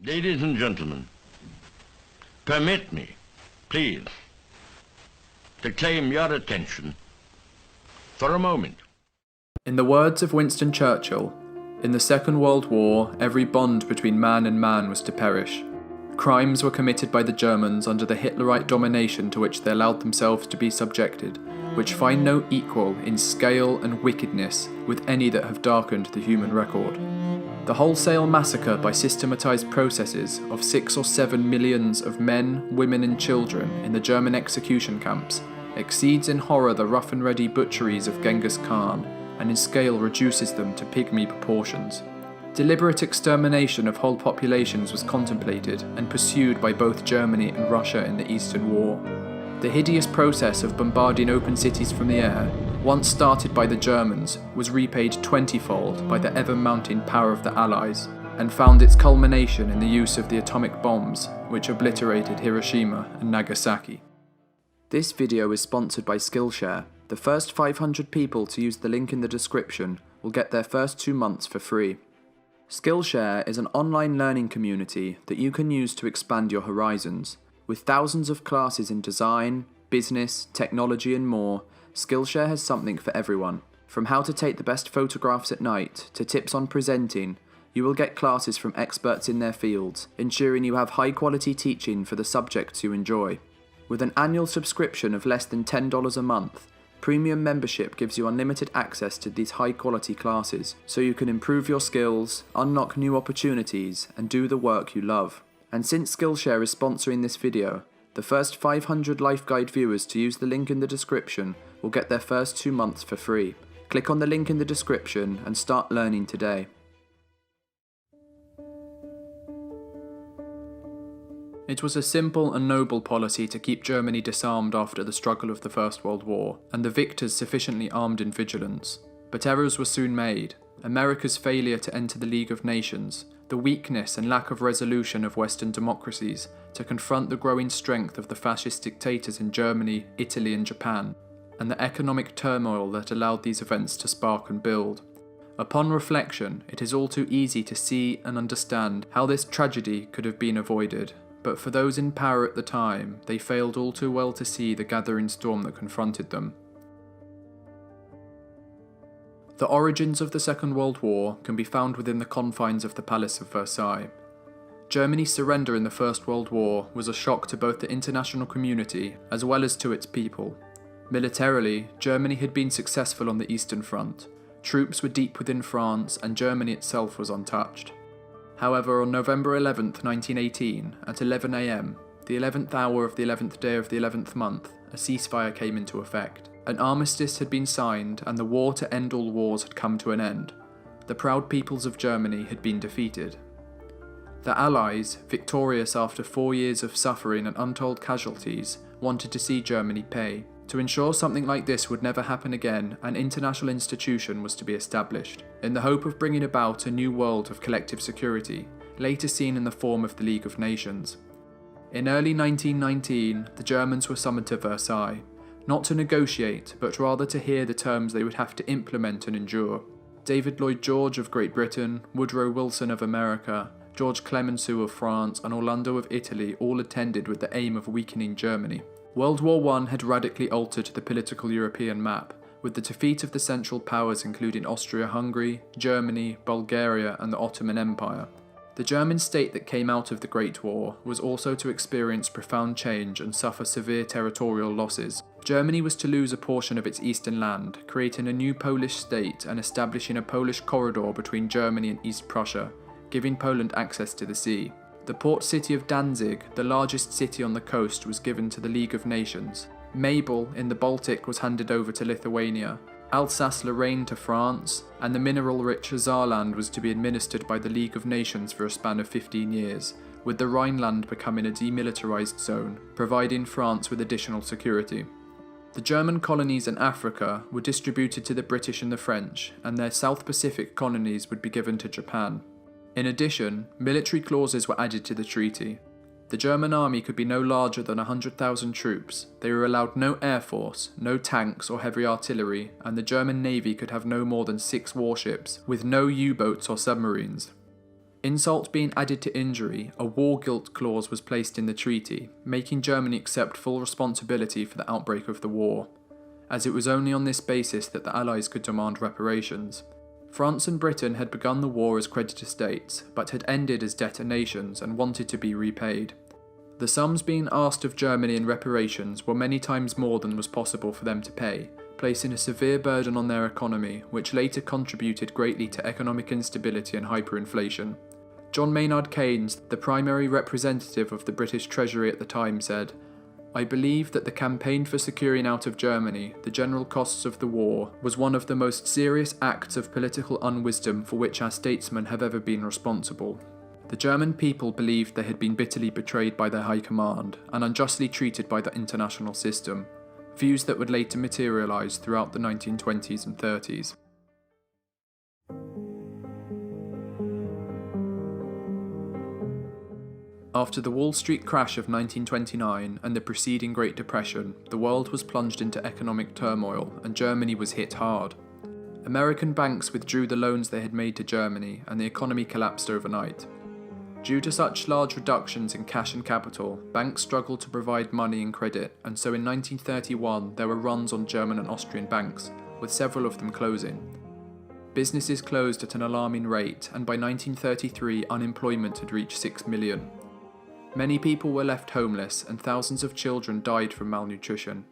Ladies and gentlemen, permit me, please, to claim your attention for a moment. In the words of Winston Churchill, in the Second World War, every bond between man and man was to perish. Crimes were committed by the Germans under the Hitlerite domination to which they allowed themselves to be subjected, which find no equal in scale and wickedness with any that have darkened the human record. The wholesale massacre by systematised processes of 6 or 7 millions of men, women and children in the German execution camps exceeds in horror the rough and ready butcheries of Genghis Khan, and in scale reduces them to pigmy proportions. Deliberate extermination of whole populations was contemplated and pursued by both Germany and Russia in the Eastern War. The hideous process of bombarding open cities from the air, once started by the Germans, was repaid 20-fold by the ever-mounting power of the Allies, and found its culmination in the use of the atomic bombs which obliterated Hiroshima and Nagasaki. This video is sponsored by Skillshare. The first 500 people to use the link in the description will get their first 2 months for free. Skillshare is an online learning community that you can use to expand your horizons. With thousands of classes in design, business, technology and more, Skillshare has something for everyone. From how to take the best photographs at night to tips on presenting, you will get classes from experts in their fields, ensuring you have high quality teaching for the subjects you enjoy. With an annual subscription of less than $10 a month, Premium membership gives you unlimited access to these high-quality classes, so you can improve your skills, unlock new opportunities, and do the work you love. And since Skillshare is sponsoring this video, the first 500 Life Guide viewers to use the link in the description will get their first 2 months for free. Click on the link in the description and start learning today. It was a simple and noble policy to keep Germany disarmed after the struggle of the First World War, and the victors sufficiently armed in vigilance. But errors were soon made. America's failure to enter the League of Nations, the weakness and lack of resolution of Western democracies to confront the growing strength of the fascist dictators in Germany, Italy and Japan, and the economic turmoil that allowed these events to spark and build. Upon reflection, it is all too easy to see and understand how this tragedy could have been avoided. But for those in power at the time, they failed all too well to see the gathering storm that confronted them. The origins of the Second World War can be found within the confines of the Palace of Versailles. Germany's surrender in the First World War was a shock to both the international community as well as to its people. Militarily, Germany had been successful on the Eastern Front. Troops were deep within France, and Germany itself was untouched. However, on November 11, 1918, at 11 AM, the 11th hour of the 11th day of the 11th month, a ceasefire came into effect. An armistice had been signed, and the war to end all wars had come to an end. The proud peoples of Germany had been defeated. The Allies, victorious after 4 years of suffering and untold casualties, wanted to see Germany pay. To ensure something like this would never happen again, an international institution was to be established, in the hope of bringing about a new world of collective security, later seen in the form of the League of Nations. In early 1919, the Germans were summoned to Versailles, not to negotiate, but rather to hear the terms they would have to implement and endure. David Lloyd George of Great Britain, Woodrow Wilson of America, George Clemenceau of France, and Orlando of Italy all attended with the aim of weakening Germany. World War I had radically altered the political European map, with the defeat of the Central Powers including Austria-Hungary, Germany, Bulgaria and the Ottoman Empire. The German state that came out of the Great War was also to experience profound change and suffer severe territorial losses. Germany was to lose a portion of its eastern land, creating a new Polish state and establishing a Polish corridor between Germany and East Prussia, giving Poland access to the sea. The port city of Danzig, the largest city on the coast, was given to the League of Nations. Mabel in the Baltic was handed over to Lithuania, Alsace-Lorraine to France, and the mineral-rich Saarland was to be administered by the League of Nations for a span of 15 years, with the Rhineland becoming a demilitarized zone, providing France with additional security. The German colonies in Africa were distributed to the British and the French, and their South Pacific colonies would be given to Japan. In addition, military clauses were added to the treaty. The German army could be no larger than 100,000 troops, they were allowed no air force, no tanks or heavy artillery, and the German navy could have no more than 6 warships, with no U-boats or submarines. Insult being added to injury, a war guilt clause was placed in the treaty, making Germany accept full responsibility for the outbreak of the war, as it was only on this basis that the Allies could demand reparations. France and Britain had begun the war as creditor states, but had ended as debtor nations and wanted to be repaid. The sums being asked of Germany in reparations were many times more than was possible for them to pay, placing a severe burden on their economy, which later contributed greatly to economic instability and hyperinflation. John Maynard Keynes, the primary representative of the British Treasury at the time, said, "I believe that the campaign for securing out of Germany the general costs of the war was one of the most serious acts of political unwisdom for which our statesmen have ever been responsible. The German people believed they had been bitterly betrayed by their high command and unjustly treated by the international system, views that would later materialise throughout the 1920s and 30s. After the Wall Street crash of 1929 and the preceding Great Depression, the world was plunged into economic turmoil and Germany was hit hard. American banks withdrew the loans they had made to Germany and the economy collapsed overnight. Due to such large reductions in cash and capital, banks struggled to provide money and credit, and so in 1931 there were runs on German and Austrian banks, with several of them closing. Businesses closed at an alarming rate, and by 1933 unemployment had reached 6 million. Many people were left homeless and thousands of children died from malnutrition.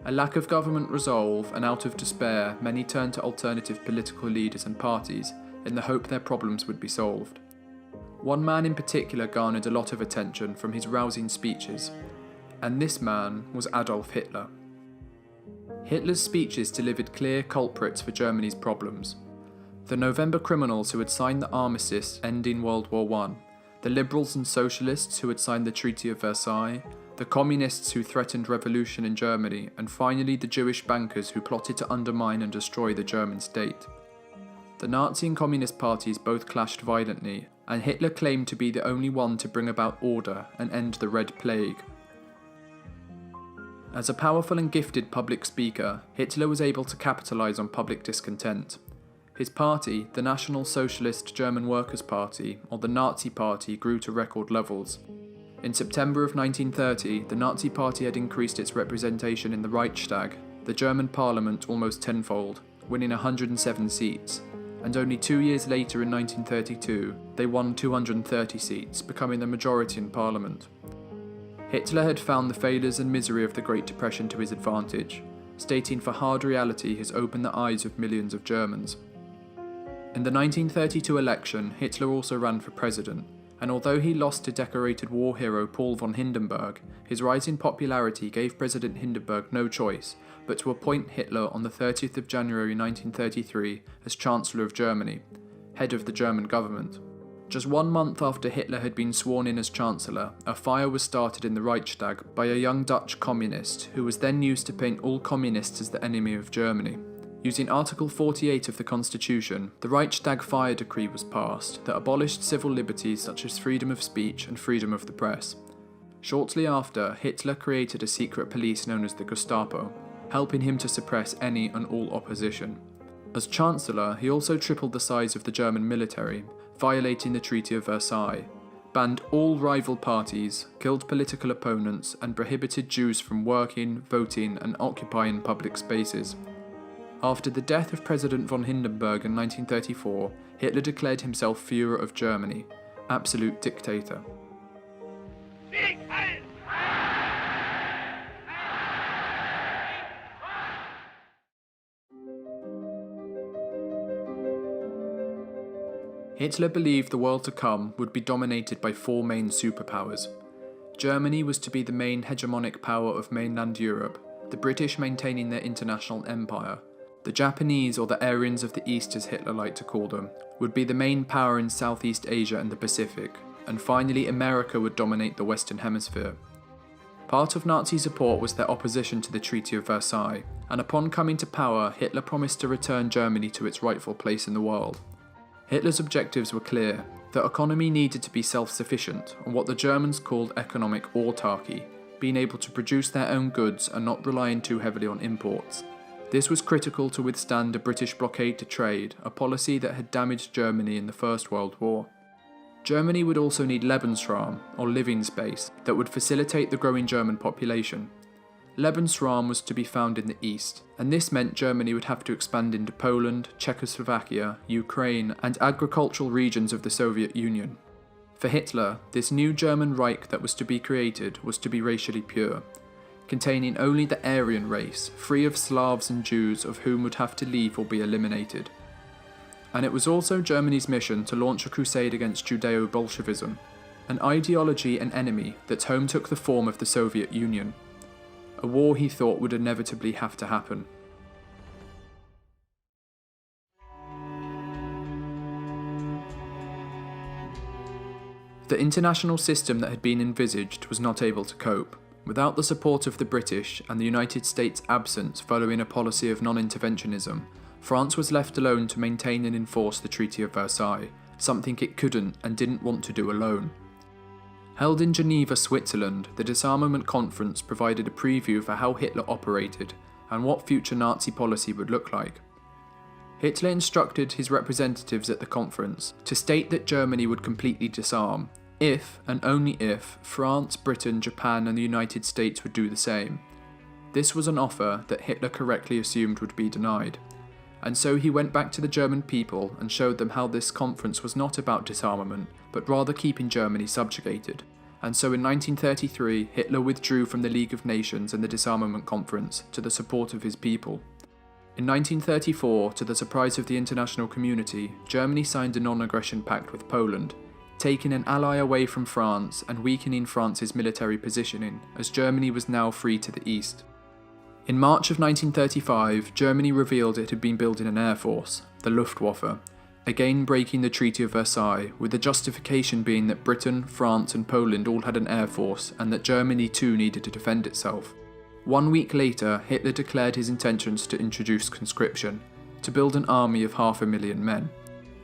A lack of government resolve and out of despair, many turned to alternative political leaders and parties in the hope their problems would be solved. One man in particular garnered a lot of attention from his rousing speeches, and this man was Adolf Hitler. Hitler's speeches delivered clear culprits for Germany's problems. The November criminals who had signed the armistice ending World War I, the liberals and socialists who had signed the Treaty of Versailles, the communists who threatened revolution in Germany, and finally the Jewish bankers who plotted to undermine and destroy the German state. The Nazi and Communist parties both clashed violently, and Hitler claimed to be the only one to bring about order and end the Red Plague. As a powerful and gifted public speaker, Hitler was able to capitalise on public discontent. His party, the National Socialist German Workers' Party, or the Nazi Party, grew to record levels. In September of 1930, the Nazi Party had increased its representation in the Reichstag, the German parliament, almost tenfold, winning 107 seats, and only 2 years later in 1932, they won 230 seats, becoming the majority in parliament. Hitler had found the failures and misery of the Great Depression to his advantage, stating for hard reality has opened the eyes of millions of Germans. In the 1932 election, Hitler also ran for president, and although he lost to decorated war hero Paul von Hindenburg, his rising popularity gave President Hindenburg no choice but to appoint Hitler on the 30th of January 1933 as Chancellor of Germany, head of the German government. Just 1 month after Hitler had been sworn in as Chancellor, a fire was started in the Reichstag by a young Dutch communist who was then used to paint all communists as the enemy of Germany. Using Article 48 of the Constitution, the Reichstag fire decree was passed that abolished civil liberties such as freedom of speech and freedom of the press. Shortly after, Hitler created a secret police known as the Gestapo, helping him to suppress any and all opposition. As Chancellor, he also tripled the size of the German military, violating the Treaty of Versailles, banned all rival parties, killed political opponents, and prohibited Jews from working, voting, and occupying public spaces. After the death of President von Hindenburg in 1934, Hitler declared himself Führer of Germany, absolute dictator. Hitler believed the world to come would be dominated by 4 main superpowers. Germany was to be the main hegemonic power of mainland Europe, the British maintaining their international empire. The Japanese, or the Aryans of the East as Hitler liked to call them, would be the main power in Southeast Asia and the Pacific, and finally America would dominate the Western Hemisphere. Part of Nazi support was their opposition to the Treaty of Versailles, and upon coming to power, Hitler promised to return Germany to its rightful place in the world. Hitler's objectives were clear. The economy needed to be self-sufficient, and what the Germans called economic autarky, being able to produce their own goods and not relying too heavily on imports. This was critical to withstand a British blockade to trade, a policy that had damaged Germany in the First World War. Germany would also need Lebensraum, or living space, that would facilitate the growing German population. Lebensraum was to be found in the east, and this meant Germany would have to expand into Poland, Czechoslovakia, Ukraine, and agricultural regions of the Soviet Union. For Hitler, this new German Reich that was to be created was to be racially pure, containing only the Aryan race, free of Slavs and Jews of whom would have to leave or be eliminated. And it was also Germany's mission to launch a crusade against Judeo-Bolshevism, an ideology and enemy that home took the form of the Soviet Union. A war he thought would inevitably have to happen. The international system that had been envisaged was not able to cope. Without the support of the British and the United States' absence following a policy of non-interventionism, France was left alone to maintain and enforce the Treaty of Versailles, something it couldn't and didn't want to do alone. Held in Geneva, Switzerland, the Disarmament Conference provided a preview for how Hitler operated and what future Nazi policy would look like. Hitler instructed his representatives at the conference to state that Germany would completely disarm, if, and only if, France, Britain, Japan and the United States would do the same. This was an offer that Hitler correctly assumed would be denied, and so he went back to the German people and showed them how this conference was not about disarmament, but rather keeping Germany subjugated. And so in 1933, Hitler withdrew from the League of Nations and the Disarmament Conference to the support of his people. In 1934, to the surprise of the international community, Germany signed a non-aggression pact with Poland, taking an ally away from France and weakening France's military positioning, as Germany was now free to the east. In March of 1935, Germany revealed it had been building an air force, the Luftwaffe, again breaking the Treaty of Versailles, with the justification being that Britain, France and Poland all had an air force and that Germany too needed to defend itself. 1 week later, Hitler declared his intentions to introduce conscription, to build an army of 500,000 men.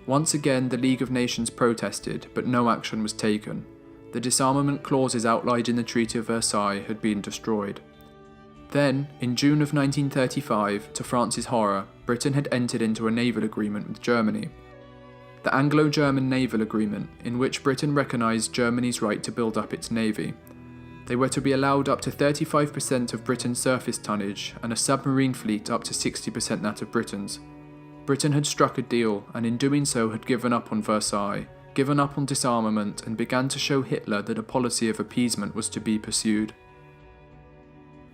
Once again, the League of Nations protested, but no action was taken. The disarmament clauses outlined in the Treaty of Versailles had been destroyed. Then, in June of 1935, to France's horror, Britain had entered into a naval agreement with Germany. The Anglo-German Naval Agreement, in which Britain recognised Germany's right to build up its navy. They were to be allowed up to 35% of Britain's surface tonnage and a submarine fleet up to 60% that of Britain's. Britain had struck a deal, and in doing so had given up on Versailles, given up on disarmament, and began to show Hitler that a policy of appeasement was to be pursued.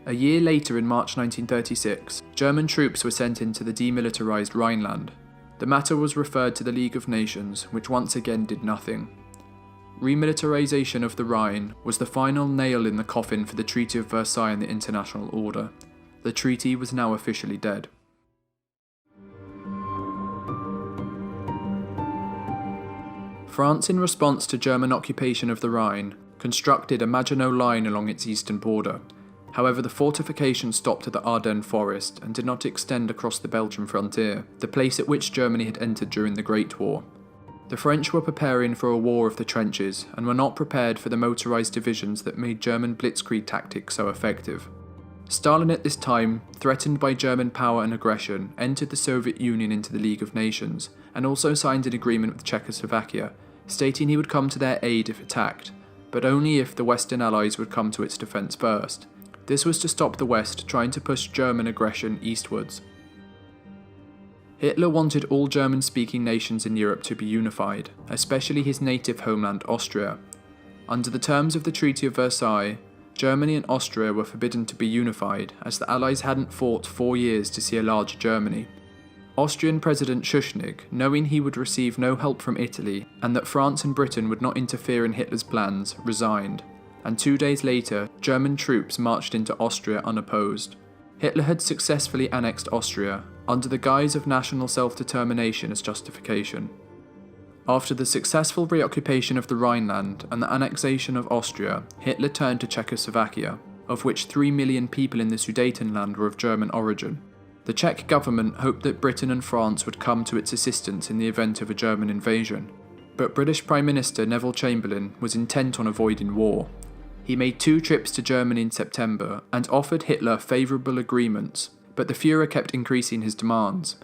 A year later, in March 1936, German troops were sent into the demilitarised Rhineland. The matter was referred to the League of Nations, which once again did nothing. Remilitarisation of the Rhine was the final nail in the coffin for the Treaty of Versailles and the international order. The treaty was now officially dead. France, in response to German occupation of the Rhine, constructed a Maginot Line along its eastern border. However, the fortification stopped at the Ardennes forest and did not extend across the Belgian frontier, the place at which Germany had entered during the Great War. The French were preparing for a war of the trenches and were not prepared for the motorised divisions that made German Blitzkrieg tactics so effective. Stalin at this time, threatened by German power and aggression, entered the Soviet Union into the League of Nations, and also signed an agreement with Czechoslovakia, stating he would come to their aid if attacked, but only if the Western Allies would come to its defence first. This was to stop the West trying to push German aggression eastwards. Hitler wanted all German-speaking nations in Europe to be unified, especially his native homeland Austria. Under the terms of the Treaty of Versailles, Germany and Austria were forbidden to be unified, as the Allies hadn't fought 4 years to see a larger Germany. Austrian President Schuschnigg, knowing he would receive no help from Italy and that France and Britain would not interfere in Hitler's plans, resigned, and 2 days later, German troops marched into Austria unopposed. Hitler had successfully annexed Austria, under the guise of national self-determination as justification. After the successful reoccupation of the Rhineland and the annexation of Austria, Hitler turned to Czechoslovakia, of which 3 million people in the Sudetenland were of German origin. The Czech government hoped that Britain and France would come to its assistance in the event of a German invasion, but British Prime Minister Neville Chamberlain was intent on avoiding war. He made 2 trips to Germany in September and offered Hitler favourable agreements, but the Führer kept increasing his demands.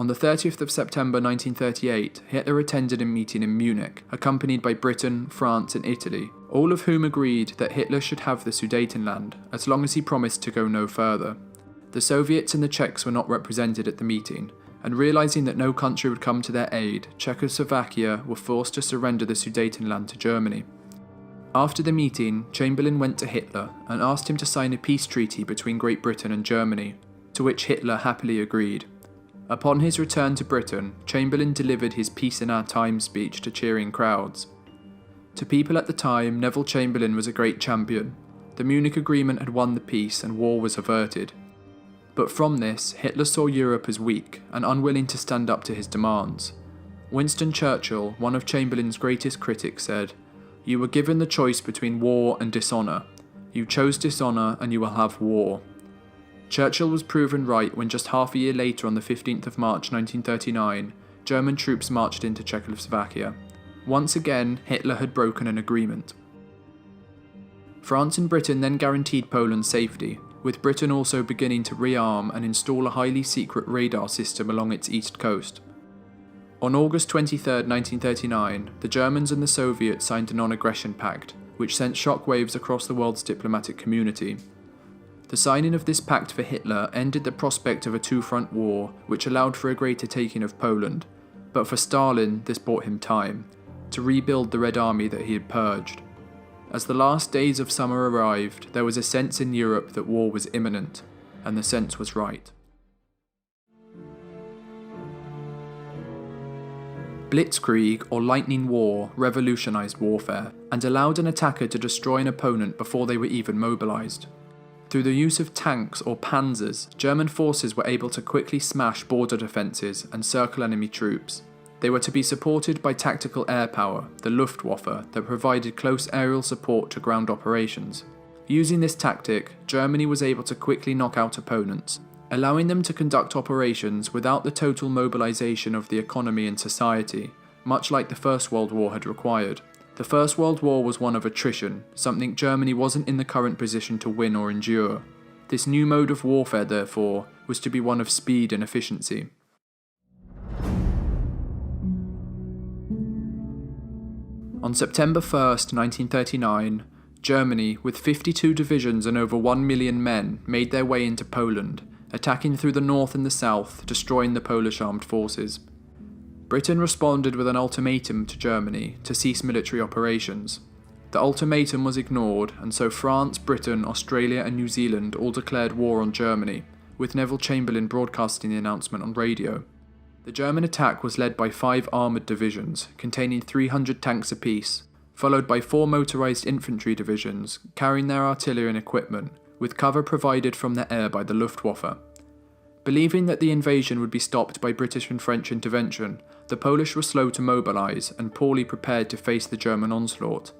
On the 30th of September 1938, Hitler attended a meeting in Munich, accompanied by Britain, France and Italy, all of whom agreed that Hitler should have the Sudetenland, as long as he promised to go no further. The Soviets and the Czechs were not represented at the meeting, and realising that no country would come to their aid, Czechoslovakia were forced to surrender the Sudetenland to Germany. After the meeting, Chamberlain went to Hitler and asked him to sign a peace treaty between Great Britain and Germany, to which Hitler happily agreed. Upon his return to Britain, Chamberlain delivered his Peace in Our Time speech to cheering crowds. To people at the time, Neville Chamberlain was a great champion. The Munich Agreement had won the peace and war was averted. But from this, Hitler saw Europe as weak and unwilling to stand up to his demands. Winston Churchill, one of Chamberlain's greatest critics, said, "You were given the choice between war and dishonour. You chose dishonour and you will have war." Churchill was proven right when just half a year later, on the 15th of March 1939, German troops marched into Czechoslovakia. Once again, Hitler had broken an agreement. France and Britain then guaranteed Poland's safety, with Britain also beginning to rearm and install a highly secret radar system along its east coast. On August 23, 1939, the Germans and the Soviets signed a non-aggression pact, which sent shockwaves across the world's diplomatic community. The signing of this pact for Hitler ended the prospect of a two-front war, which allowed for a greater taking of Poland, but for Stalin this bought him time, to rebuild the Red Army that he had purged. As the last days of summer arrived, there was a sense in Europe that war was imminent, and the sense was right. Blitzkrieg, or lightning war, revolutionized warfare, and allowed an attacker to destroy an opponent before they were even mobilized. Through the use of tanks or panzers, German forces were able to quickly smash border defences and circle enemy troops. They were to be supported by tactical air power, the Luftwaffe, that provided close aerial support to ground operations. Using this tactic, Germany was able to quickly knock out opponents, allowing them to conduct operations without the total mobilisation of the economy and society, much like the First World War had required. The First World War was one of attrition, something Germany wasn't in the current position to win or endure. This new mode of warfare, therefore, was to be one of speed and efficiency. On September 1st, 1939, Germany, with 52 divisions and over 1 million men, made their way into Poland, attacking through the north and the south, destroying the Polish armed forces. Britain responded with an ultimatum to Germany to cease military operations. The ultimatum was ignored, and so France, Britain, Australia and New Zealand all declared war on Germany, with Neville Chamberlain broadcasting the announcement on radio. The German attack was led by 5 armoured divisions, containing 300 tanks apiece, followed by 4 motorised infantry divisions, carrying their artillery and equipment, with cover provided from the air by the Luftwaffe. Believing that the invasion would be stopped by British and French intervention, the Polish were slow to mobilise and poorly prepared to face the German onslaught.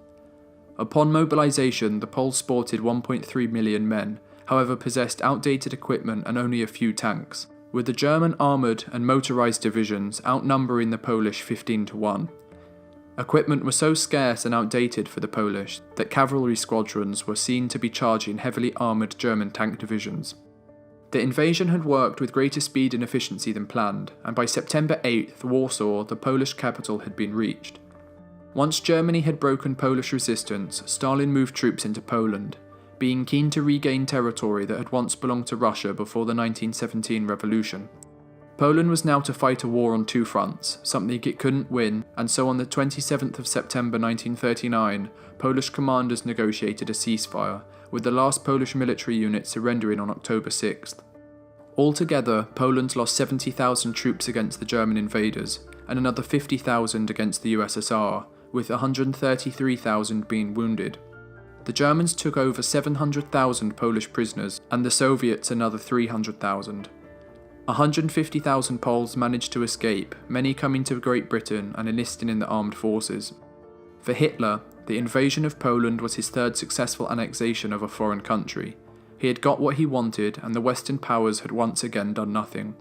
Upon mobilisation, the Poles sported 1.3 million men, however possessed outdated equipment and only a few tanks, with the German armoured and motorised divisions outnumbering the Polish 15-1. Equipment was so scarce and outdated for the Polish that cavalry squadrons were seen to be charging heavily armoured German tank divisions. The invasion had worked with greater speed and efficiency than planned, and by September 8th, Warsaw, the Polish capital, had been reached. Once Germany had broken Polish resistance, Stalin moved troops into Poland, being keen to regain territory that had once belonged to Russia before the 1917 revolution. Poland was now to fight a war on 2 fronts, something it couldn't win, and so on the 27th of September 1939, Polish commanders negotiated a ceasefire, with the last Polish military unit surrendering on October 6th. Altogether, Poland lost 70,000 troops against the German invaders, and another 50,000 against the USSR, with 133,000 being wounded. The Germans took over 700,000 Polish prisoners, and the Soviets another 300,000. 150,000 Poles managed to escape, many coming to Great Britain and enlisting in the armed forces. For Hitler, the invasion of Poland was his 3rd successful annexation of a foreign country. He had got what he wanted, and the Western powers had once again done nothing.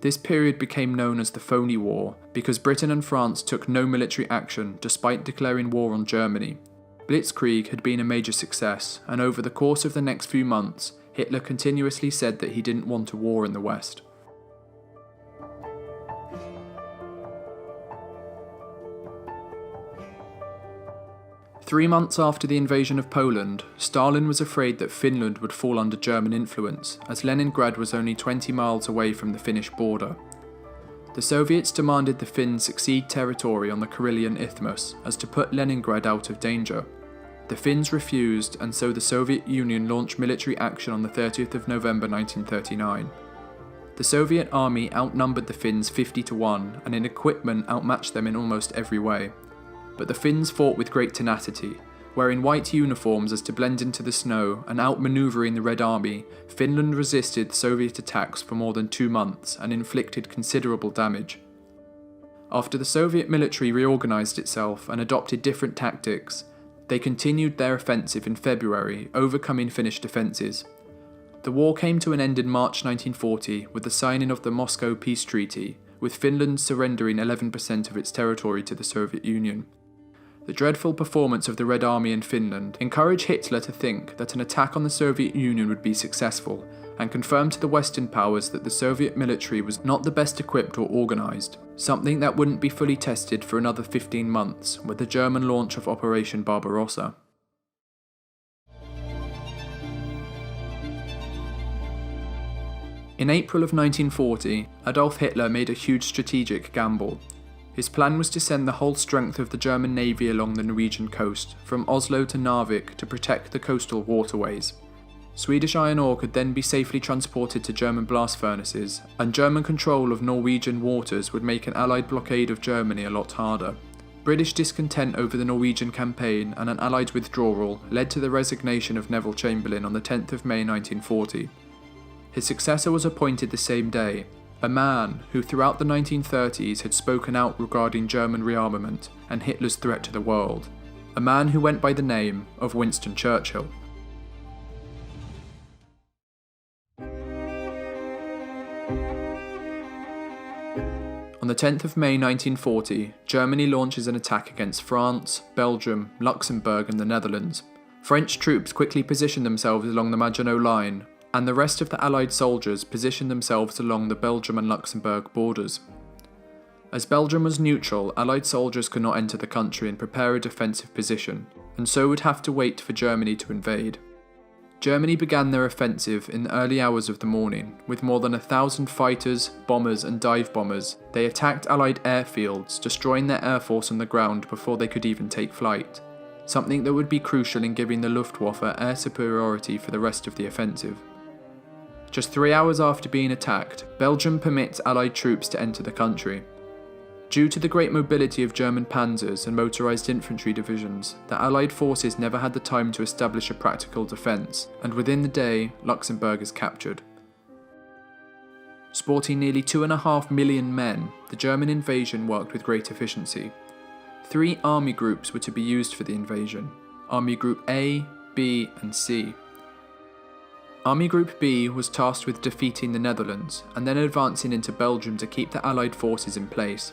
This period became known as the Phony War, because Britain and France took no military action despite declaring war on Germany. Blitzkrieg had been a major success, and over the course of the next few months, Hitler continuously said that he didn't want a war in the West. 3 months after the invasion of Poland, Stalin was afraid that Finland would fall under German influence, as Leningrad was only 20 miles away from the Finnish border. The Soviets demanded the Finns cede territory on the Karelian Isthmus as to put Leningrad out of danger. The Finns refused, and so the Soviet Union launched military action on the 30th of November 1939. The Soviet army outnumbered the Finns 50-1, and in equipment outmatched them in almost every way. But the Finns fought with great tenacity, wearing white uniforms as to blend into the snow and outmanoeuvring the Red Army. Finland resisted Soviet attacks for more than 2 months and inflicted considerable damage. After the Soviet military reorganised itself and adopted different tactics, they continued their offensive in February, overcoming Finnish defences. The war came to an end in March 1940 with the signing of the Moscow Peace Treaty, with Finland surrendering 11% of its territory to the Soviet Union. The dreadful performance of the Red Army in Finland encouraged Hitler to think that an attack on the Soviet Union would be successful, and confirmed to the Western powers that the Soviet military was not the best equipped or organised, something that wouldn't be fully tested for another 15 months with the German launch of Operation Barbarossa. In April of 1940, Adolf Hitler made a huge strategic gamble. His plan was to send the whole strength of the German navy along the Norwegian coast, from Oslo to Narvik, to protect the coastal waterways. Swedish iron ore could then be safely transported to German blast furnaces, and German control of Norwegian waters would make an Allied blockade of Germany a lot harder. British discontent over the Norwegian campaign and an Allied withdrawal led to the resignation of Neville Chamberlain on the 10th of May 1940. His successor was appointed the same day, a man who throughout the 1930s had spoken out regarding German rearmament and Hitler's threat to the world, a man who went by the name of Winston Churchill. On the 10th of May 1940, Germany launches an attack against France, Belgium, Luxembourg and the Netherlands. French troops quickly position themselves along the Maginot Line, and the rest of the Allied soldiers positioned themselves along the Belgium and Luxembourg borders. As Belgium was neutral, Allied soldiers could not enter the country and prepare a defensive position, and so would have to wait for Germany to invade. Germany began their offensive in the early hours of the morning. With more than 1,000 fighters, bombers and dive bombers, they attacked Allied airfields, destroying their air force on the ground before they could even take flight, something that would be crucial in giving the Luftwaffe air superiority for the rest of the offensive. Just 3 hours after being attacked, Belgium permits Allied troops to enter the country. Due to the great mobility of German panzers and motorised infantry divisions, the Allied forces never had the time to establish a practical defence, and within the day, Luxembourg is captured. Sporting nearly 2.5 million men, the German invasion worked with great efficiency. 3 army groups were to be used for the invasion: Army Group A, B and C. Army Group B was tasked with defeating the Netherlands and then advancing into Belgium to keep the Allied forces in place.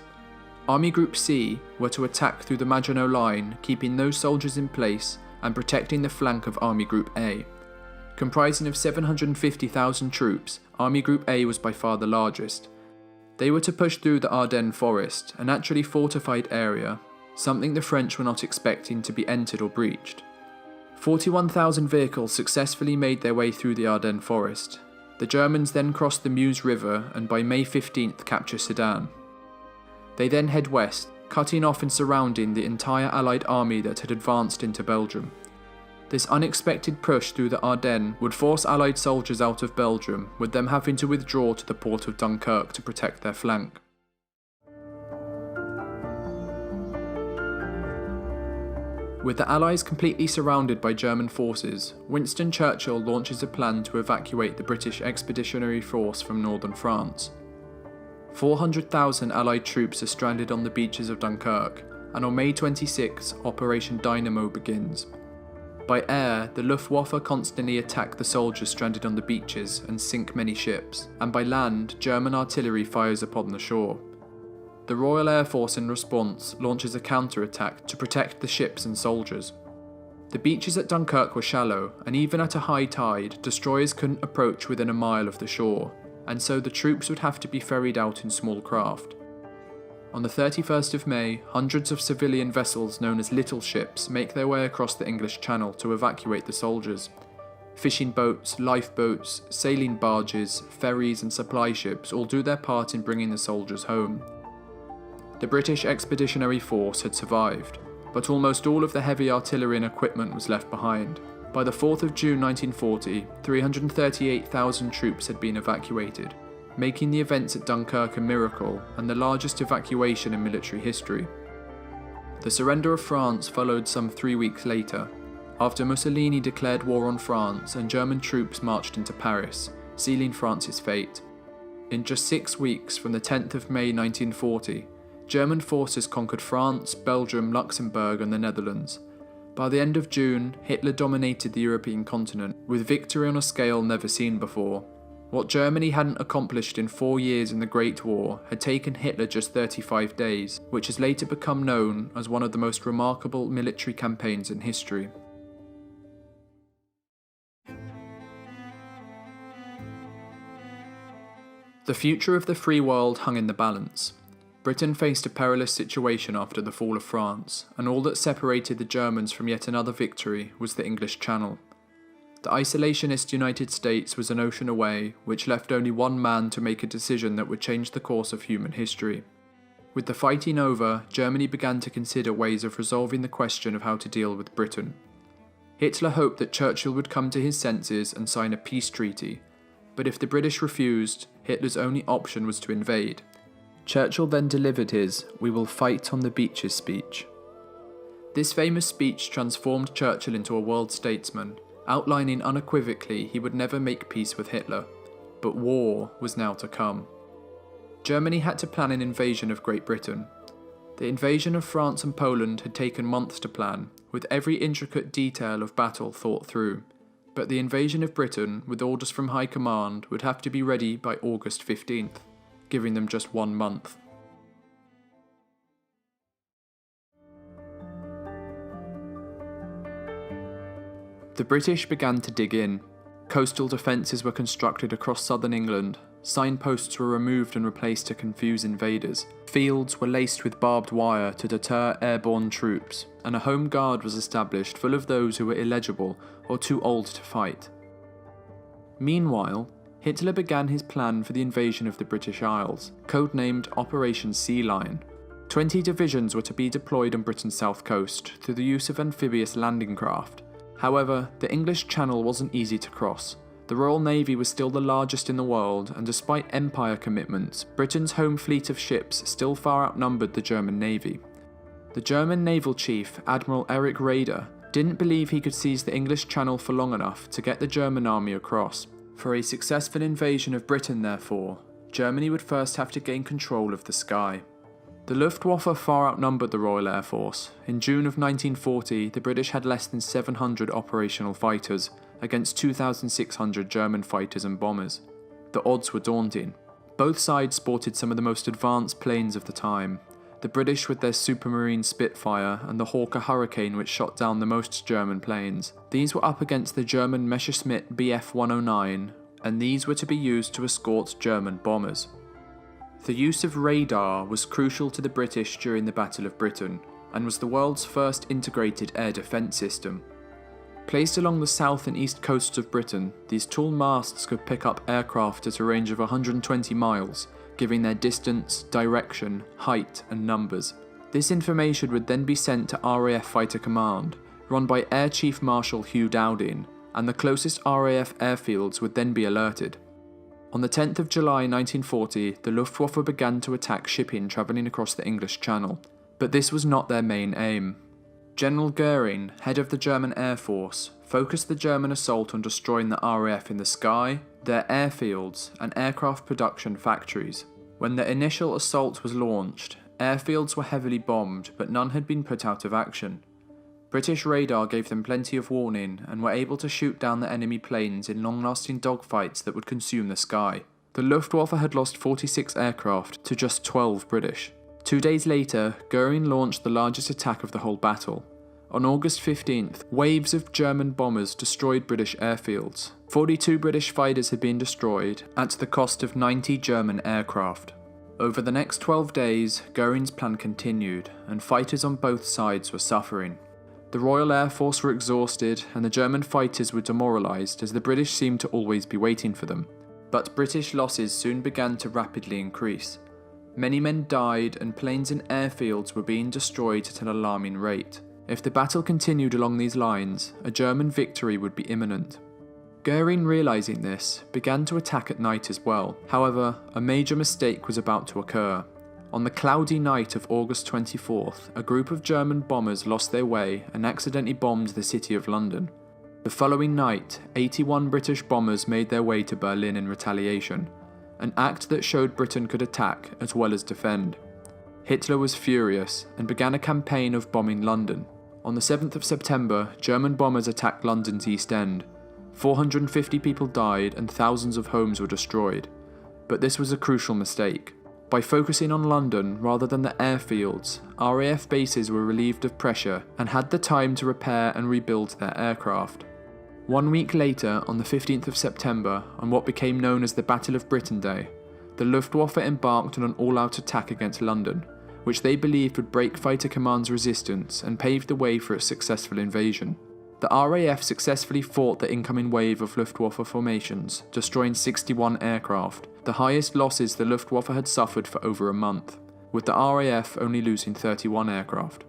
Army Group C were to attack through the Maginot Line, keeping those soldiers in place and protecting the flank of Army Group A. Comprising of 750,000 troops, Army Group A was by far the largest. They were to push through the Ardennes forest, a naturally fortified area, something the French were not expecting to be entered or breached. 41,000 vehicles successfully made their way through the Ardennes forest. The Germans then crossed the Meuse River and by May 15th capture Sedan. They then head west, cutting off and surrounding the entire Allied army that had advanced into Belgium. This unexpected push through the Ardennes would force Allied soldiers out of Belgium, with them having to withdraw to the port of Dunkirk to protect their flank. With the Allies completely surrounded by German forces, Winston Churchill launches a plan to evacuate the British Expeditionary Force from northern France. 400,000 Allied troops are stranded on the beaches of Dunkirk, and on May 26, Operation Dynamo begins. By air, the Luftwaffe constantly attack the soldiers stranded on the beaches and sink many ships, and by land, German artillery fires upon the shore. The Royal Air Force in response launches a counter-attack to protect the ships and soldiers. The beaches at Dunkirk were shallow, and even at a high tide, destroyers couldn't approach within a mile of the shore, and so the troops would have to be ferried out in small craft. On the 31st of May, hundreds of civilian vessels known as little ships make their way across the English Channel to evacuate the soldiers. Fishing boats, lifeboats, sailing barges, ferries and supply ships all do their part in bringing the soldiers home. The British Expeditionary Force had survived, but almost all of the heavy artillery and equipment was left behind. By the 4th of June 1940, 338,000 troops had been evacuated, making the events at Dunkirk a miracle and the largest evacuation in military history. The surrender of France followed some 3 weeks later, after Mussolini declared war on France and German troops marched into Paris, sealing France's fate. In just 6 weeks from the 10th of May 1940, German forces conquered France, Belgium, Luxembourg and the Netherlands. By the end of June, Hitler dominated the European continent, with victory on a scale never seen before. What Germany hadn't accomplished in 4 years in the Great War had taken Hitler just 35 days, which has later become known as one of the most remarkable military campaigns in history. The future of the free world hung in the balance. Britain faced a perilous situation after the fall of France, and all that separated the Germans from yet another victory was the English Channel. The isolationist United States was an ocean away, which left only one man to make a decision that would change the course of human history. With the fighting over, Germany began to consider ways of resolving the question of how to deal with Britain. Hitler hoped that Churchill would come to his senses and sign a peace treaty, but if the British refused, Hitler's only option was to invade. Churchill then delivered his "We will fight on the beaches" speech. This famous speech transformed Churchill into a world statesman, outlining unequivocally he would never make peace with Hitler, but war was now to come. Germany had to plan an invasion of Great Britain. The invasion of France and Poland had taken months to plan, with every intricate detail of battle thought through, but the invasion of Britain, with orders from High Command, would have to be ready by August 15th, giving them just 1 month. The British began to dig in. Coastal defences were constructed across southern England, signposts were removed and replaced to confuse invaders, fields were laced with barbed wire to deter airborne troops, and a home guard was established full of those who were illegible or too old to fight. Meanwhile, Hitler began his plan for the invasion of the British Isles, codenamed Operation Sea Lion. 20 divisions were to be deployed on Britain's south coast through the use of amphibious landing craft. However, the English Channel wasn't easy to cross. The Royal Navy was still the largest in the world, and despite empire commitments, Britain's home fleet of ships still far outnumbered the German Navy. The German naval chief, Admiral Erich Raeder, didn't believe he could seize the English Channel for long enough to get the German army across. For a successful invasion of Britain, therefore, Germany would first have to gain control of the sky. The Luftwaffe far outnumbered the Royal Air Force. In June of 1940, the British had less than 700 operational fighters, against 2,600 German fighters and bombers. The odds were daunting. Both sides sported some of the most advanced planes of the time. The British with their Supermarine Spitfire and the Hawker Hurricane, which shot down the most German planes. These were up against the German Messerschmitt Bf 109, and these were to be used to escort German bombers. The use of radar was crucial to the British during the Battle of Britain, and was the world's first integrated air defence system. Placed along the south and east coasts of Britain, these tall masts could pick up aircraft at a range of 120 miles, giving their distance, direction, height and numbers. This information would then be sent to RAF Fighter Command, run by Air Chief Marshal Hugh Dowding, and the closest RAF airfields would then be alerted. On the 10th of July 1940, the Luftwaffe began to attack shipping travelling across the English Channel, but this was not their main aim. General Goering, head of the German Air Force, focused the German assault on destroying the RAF in the sky, their airfields, and aircraft production factories. When the initial assault was launched, airfields were heavily bombed, but none had been put out of action. British radar gave them plenty of warning and were able to shoot down the enemy planes in long-lasting dogfights that would consume the sky. The Luftwaffe had lost 46 aircraft to just 12 British. 2 days later, Goering launched the largest attack of the whole battle. On August 15th, waves of German bombers destroyed British airfields. 42 British fighters had been destroyed, at the cost of 90 German aircraft. Over the next 12 days, Göring's plan continued, and fighters on both sides were suffering. The Royal Air Force were exhausted, and the German fighters were demoralised as the British seemed to always be waiting for them. But British losses soon began to rapidly increase. Many men died, and planes and airfields were being destroyed at an alarming rate. If the battle continued along these lines, a German victory would be imminent. Göring, realising this, began to attack at night as well. However, a major mistake was about to occur. On the cloudy night of August 24th, a group of German bombers lost their way and accidentally bombed the city of London. The following night, 81 British bombers made their way to Berlin in retaliation, an act that showed Britain could attack as well as defend. Hitler was furious and began a campaign of bombing London. On the 7th of September, German bombers attacked London's East End. 450 people died and thousands of homes were destroyed. But this was a crucial mistake. By focusing on London rather than the airfields, RAF bases were relieved of pressure and had the time to repair and rebuild their aircraft. 1 week later, on the 15th of September, on what became known as the Battle of Britain Day, the Luftwaffe embarked on an all-out attack against London, which they believed would break Fighter Command's resistance and pave the way for its successful invasion. The RAF successfully fought the incoming wave of Luftwaffe formations, destroying 61 aircraft, the highest losses the Luftwaffe had suffered for over a month, with the RAF only losing 31 aircraft.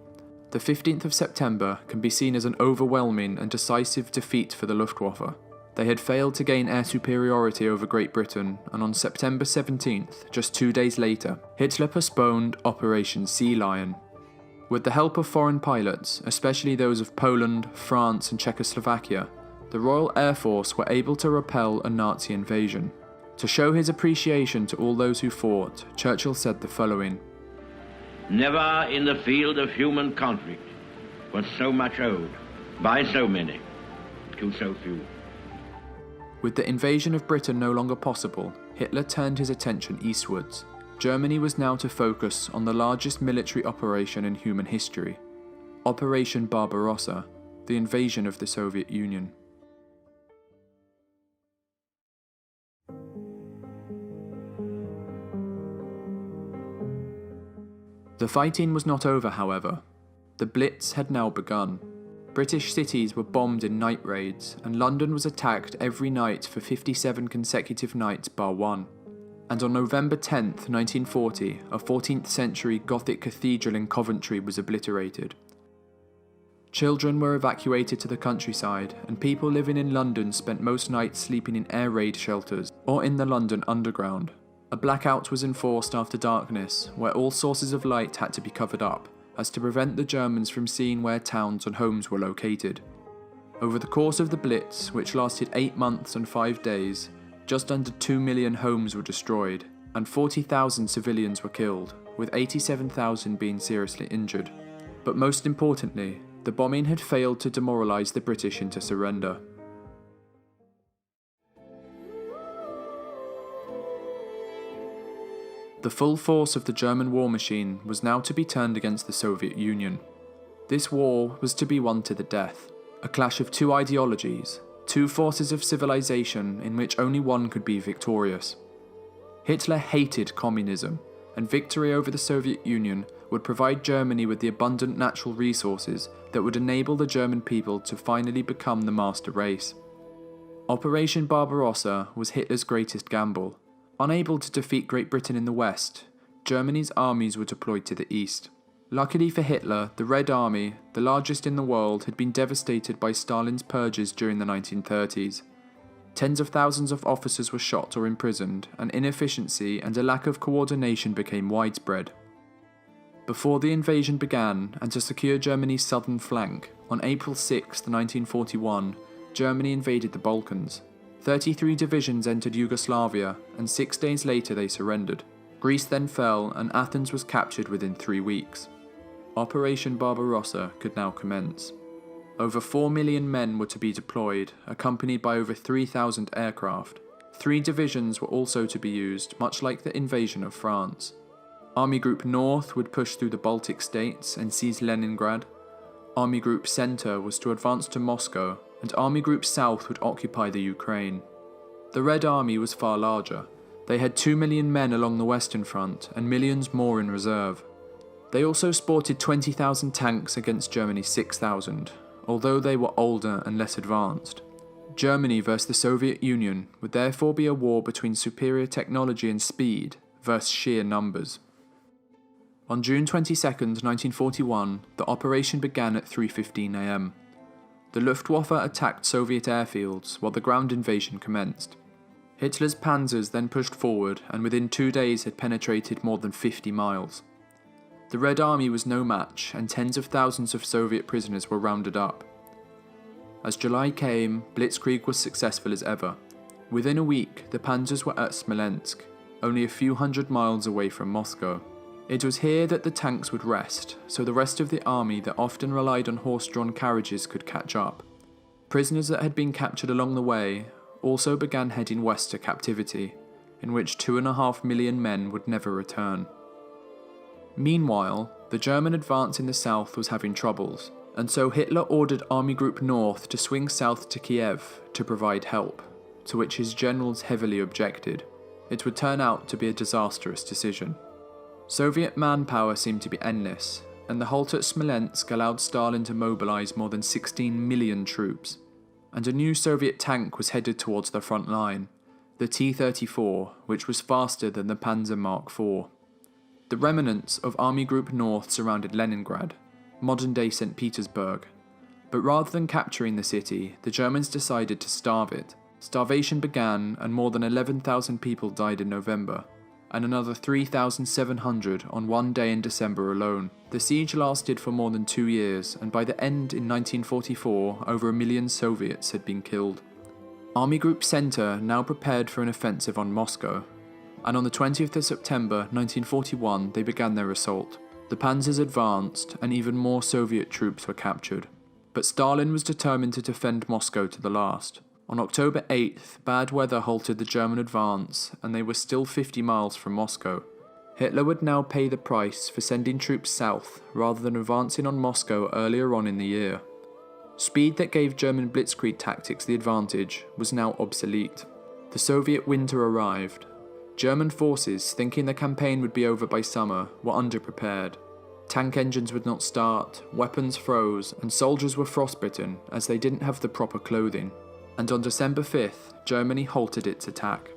The 15th of September can be seen as an overwhelming and decisive defeat for the Luftwaffe. They had failed to gain air superiority over Great Britain, and on September 17th, just 2 days later, Hitler postponed Operation Sea Lion. With the help of foreign pilots, especially those of Poland, France and Czechoslovakia, the Royal Air Force were able to repel a Nazi invasion. To show his appreciation to all those who fought, Churchill said the following: "Never in the field of human conflict was so much owed by so many to so few." With the invasion of Britain no longer possible, Hitler turned his attention eastwards. Germany was now to focus on the largest military operation in human history, Operation Barbarossa, the invasion of the Soviet Union. The fighting was not over, however. The Blitz had now begun. British cities were bombed in night raids, and London was attacked every night for 57 consecutive nights bar one. And on November 10th, 1940, a 14th century Gothic cathedral in Coventry was obliterated. Children were evacuated to the countryside, and people living in London spent most nights sleeping in air raid shelters or in the London Underground. A blackout was enforced after darkness, where all sources of light had to be covered up, as to prevent the Germans from seeing where towns and homes were located. Over the course of the Blitz, which lasted 8 months and 5 days, just under 2 million homes were destroyed, and 40,000 civilians were killed, with 87,000 being seriously injured. But most importantly, the bombing had failed to demoralise the British into surrender. The full force of the German war machine was now to be turned against the Soviet Union. This war was to be won to the death, a clash of two ideologies, two forces of civilization in which only one could be victorious. Hitler hated communism, and victory over the Soviet Union would provide Germany with the abundant natural resources that would enable the German people to finally become the master race. Operation Barbarossa was Hitler's greatest gamble. Unable to defeat Great Britain in the west, Germany's armies were deployed to the east. Luckily for Hitler, the Red Army, the largest in the world, had been devastated by Stalin's purges during the 1930s. Tens of thousands of officers were shot or imprisoned, and inefficiency and a lack of coordination became widespread. Before the invasion began, and to secure Germany's southern flank, on April 6, 1941, Germany invaded the Balkans. 33 divisions entered Yugoslavia, and 6 days later they surrendered. Greece then fell, and Athens was captured within 3 weeks. Operation Barbarossa could now commence. Over 4 million men were to be deployed, accompanied by over 3,000 aircraft. 3 divisions were also to be used, much like the invasion of France. Army Group North would push through the Baltic states and seize Leningrad. Army Group Center was to advance to Moscow, and Army Group South would occupy the Ukraine. The Red Army was far larger, They had 2 million men along the Western Front and millions more in reserve. They also sported 20,000 tanks against Germany's 6,000, although they were older and less advanced. Germany versus the Soviet Union would therefore be a war between superior technology and speed versus sheer numbers. On June 22, 1941, the operation began at 3:15 am. The Luftwaffe attacked Soviet airfields while the ground invasion commenced. Hitler's panzers then pushed forward and within 2 days had penetrated more than 50 miles. The Red Army was no match and tens of thousands of Soviet prisoners were rounded up. As July came, Blitzkrieg was successful as ever. Within a week, the panzers were at Smolensk, only a few hundred miles away from Moscow. It was here that the tanks would rest, so the rest of the army that often relied on horse-drawn carriages could catch up. Prisoners that had been captured along the way also began heading west to captivity, in which 2.5 million men would never return. Meanwhile, the German advance in the south was having troubles, and so Hitler ordered Army Group North to swing south to Kiev to provide help, to which his generals heavily objected. It would turn out to be a disastrous decision. Soviet manpower seemed to be endless, and the halt at Smolensk allowed Stalin to mobilize more than 16 million troops. And a new Soviet tank was headed towards the front line, the T-34, which was faster than the Panzer Mark IV. The remnants of Army Group North surrounded Leningrad, modern-day St. Petersburg, but rather than capturing the city, the Germans decided to starve it. Starvation began, and more than 11,000 people died in November, and another 3,700 on one day in December alone. The siege lasted for more than 2 years, and by the end in 1944, over 1 million Soviets had been killed. Army Group Center now prepared for an offensive on Moscow, and on the 20th of September 1941 they began their assault. The panzers advanced, and even more Soviet troops were captured. But Stalin was determined to defend Moscow to the last. On October 8th, bad weather halted the German advance, and they were still 50 miles from Moscow. Hitler would now pay the price for sending troops south rather than advancing on Moscow earlier on in the year. Speed that gave German Blitzkrieg tactics the advantage was now obsolete. The Soviet winter arrived. German forces, thinking the campaign would be over by summer, were underprepared. Tank engines would not start, weapons froze, and soldiers were frostbitten as they didn't have the proper clothing. And on December 5th, Germany halted its attack.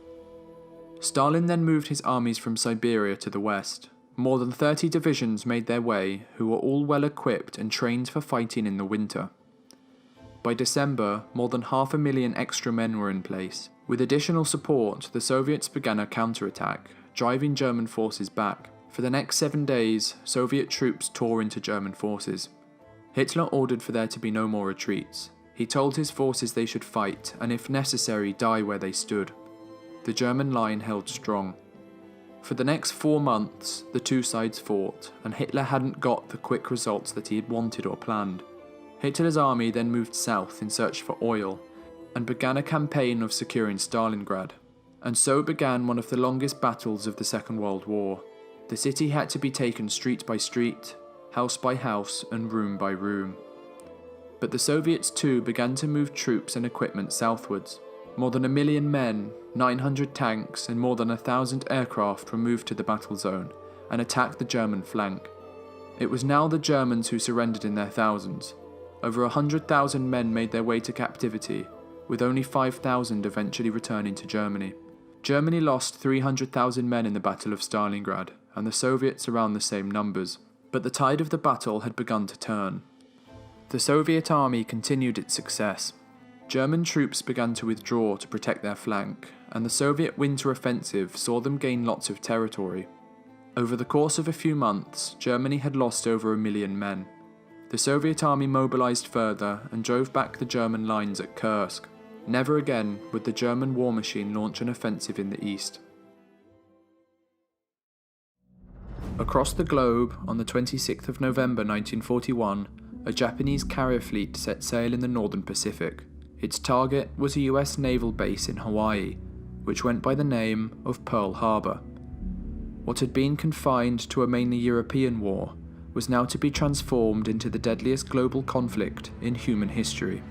Stalin then moved his armies from Siberia to the west. More than 30 divisions made their way, who were all well equipped and trained for fighting in the winter. By December, more than 500,000 extra men were in place. With additional support, the Soviets began a counterattack, driving German forces back. For the next 7 days, Soviet troops tore into German forces. Hitler ordered for there to be no more retreats. He told his forces they should fight, and if necessary, die where they stood. The German line held strong. For the next 4 months, the two sides fought, and Hitler hadn't got the quick results that he had wanted or planned. Hitler's army then moved south in search for oil, and began a campaign of securing Stalingrad. And so began one of the longest battles of the Second World War. The city had to be taken street by street, house by house, and room by room. But the Soviets too began to move troops and equipment southwards. More than 1 million men, 900 tanks, and more than 1,000 aircraft were moved to the battle zone and attacked the German flank. It was now the Germans who surrendered in their thousands. Over 100,000 men made their way to captivity, with only 5,000 eventually returning to Germany. Germany lost 300,000 men in the Battle of Stalingrad, and the Soviets around the same numbers. But the tide of the battle had begun to turn. The Soviet army continued its success. German troops began to withdraw to protect their flank, and the Soviet winter offensive saw them gain lots of territory. Over the course of a few months, Germany had lost over 1 million men. The Soviet army mobilized further and drove back the German lines at Kursk. Never again would the German war machine launch an offensive in the east. Across the globe, on the 26th of November 1941, a Japanese carrier fleet set sail in the northern Pacific. Its target was a US naval base in Hawaii, which went by the name of Pearl Harbour. What had been confined to a mainly European war was now to be transformed into the deadliest global conflict in human history.